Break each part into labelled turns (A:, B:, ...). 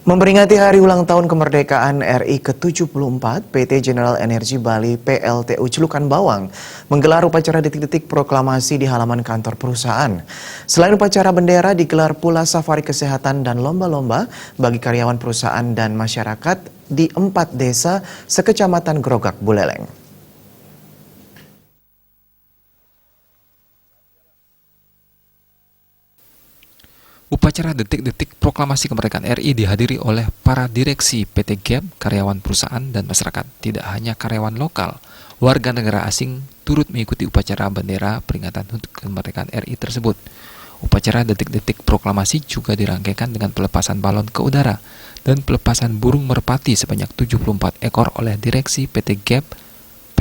A: Memperingati hari ulang tahun kemerdekaan RI ke-74, PT General Energy Bali PLTU Celukan Bawang menggelar upacara detik-detik proklamasi di halaman kantor perusahaan. Selain upacara bendera, digelar pula safari kesehatan dan lomba-lomba bagi karyawan perusahaan dan masyarakat di 4 desa sekecamatan Grogak, Buleleng.
B: Upacara detik-detik proklamasi kemerdekaan RI dihadiri oleh para direksi PT GAP, karyawan perusahaan dan masyarakat. Tidak hanya karyawan lokal, warga negara asing turut mengikuti upacara bendera peringatan HUT kemerdekaan RI tersebut. Upacara detik-detik proklamasi juga dirangkaikan dengan pelepasan balon ke udara dan pelepasan burung merpati sebanyak 74 ekor oleh direksi PT GAP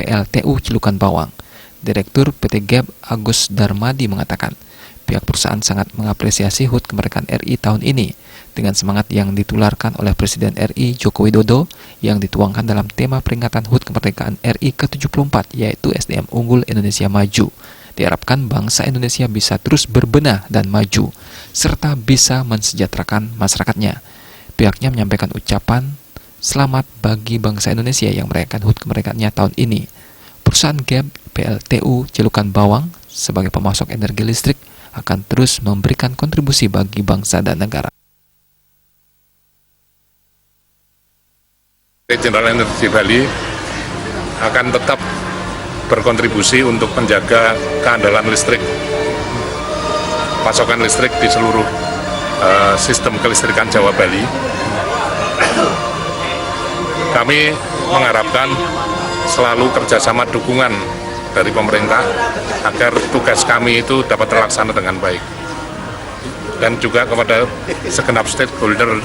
B: PLTU Celukan Bawang. Direktur PT GAP Agus Darmadi mengatakan, pihak perusahaan sangat mengapresiasi HUT kemerdekaan RI tahun ini dengan semangat yang ditularkan oleh Presiden RI Joko Widodo yang dituangkan dalam tema peringatan HUT kemerdekaan RI ke-74 yaitu SDM Unggul Indonesia Maju. Diharapkan bangsa Indonesia bisa terus berbenah dan maju serta bisa mensejahterakan masyarakatnya. Pihaknya menyampaikan ucapan selamat bagi bangsa Indonesia yang merayakan HUT kemerdekaannya tahun ini. Perusahaan GAP PLTU Celukan Bawang sebagai pemasok energi listrik akan terus memberikan kontribusi bagi bangsa dan negara.
C: General Energy Bali akan tetap berkontribusi untuk menjaga keandalan listrik, pasokan listrik di seluruh sistem kelistrikan Jawa Bali. Kami mengharapkan selalu kerjasama dukungan dari pemerintah agar tugas kami itu dapat terlaksana dengan baik, dan juga kepada segenap stakeholder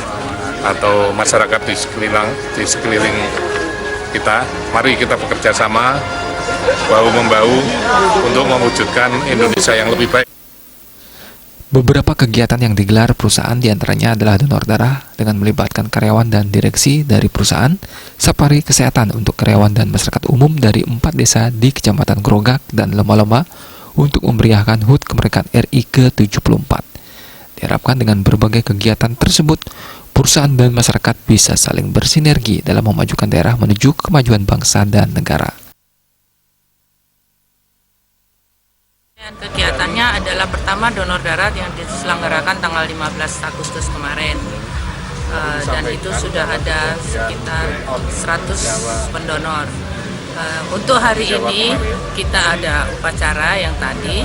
C: atau masyarakat di sekeliling kita. Mari kita bekerja sama bahu-membahu untuk mewujudkan Indonesia yang lebih baik.
B: Beberapa kegiatan yang digelar perusahaan diantaranya adalah donor darah dengan melibatkan karyawan dan direksi dari perusahaan, safari kesehatan untuk karyawan dan masyarakat umum dari 4 desa di Kecamatan Grogak, dan lomba-lomba untuk memeriahkan HUT kemerdekaan RI ke-74. Diharapkan dengan berbagai kegiatan tersebut, perusahaan dan masyarakat bisa saling bersinergi dalam memajukan daerah menuju kemajuan bangsa dan negara.
D: Kegiatannya adalah pertama donor darah yang diselenggarakan tanggal 15 Agustus kemarin, dan itu sudah ada sekitar 100 pendonor. Untuk hari ini kita ada upacara yang tadi,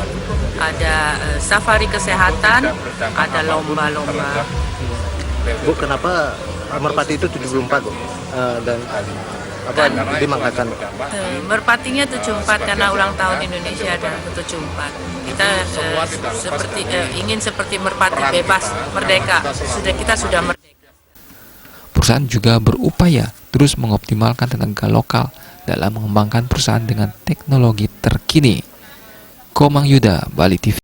D: ada safari kesehatan, ada lomba-lomba.
E: Bu, kenapa merpati itu 74 dan apa dimangkakan?
D: Merpatinya 74 karena ulang tahun Indonesia dan ke-74. Kita ingin seperti merpati bebas, merdeka. Kita sudah merdeka.
B: Perusahaan juga berupaya terus mengoptimalkan tenaga lokal dalam mengembangkan perusahaan dengan teknologi terkini. Komang Yuda, Bali TV.